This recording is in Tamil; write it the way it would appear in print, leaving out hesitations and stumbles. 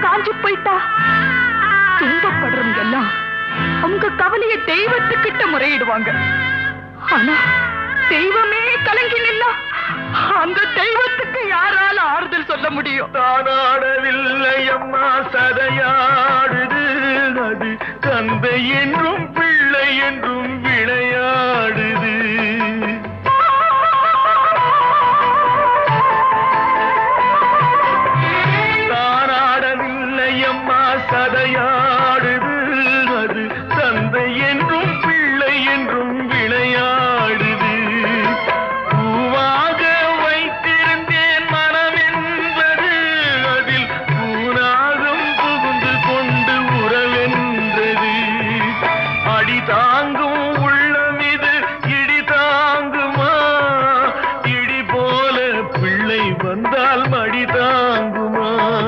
காஞ்சி போயிட்டா துன்பப்படுறவங்க எல்லாம் அவங்க கவலைய தெய்வத்துக்கிட்ட முறையிடுவாங்க. ஆனா தெய்வமே கலங்கி நின்னா அந்த தெய்வத்துக்கு யாரால ஆறுதல் சொல்ல முடியும்? தானாடவில்லை அம்மா சதையாடுது, அது தந்தை என்றும் பிள்ளை என்றும் விளையாடுது. தானாடவில்லை அம்மா சதையா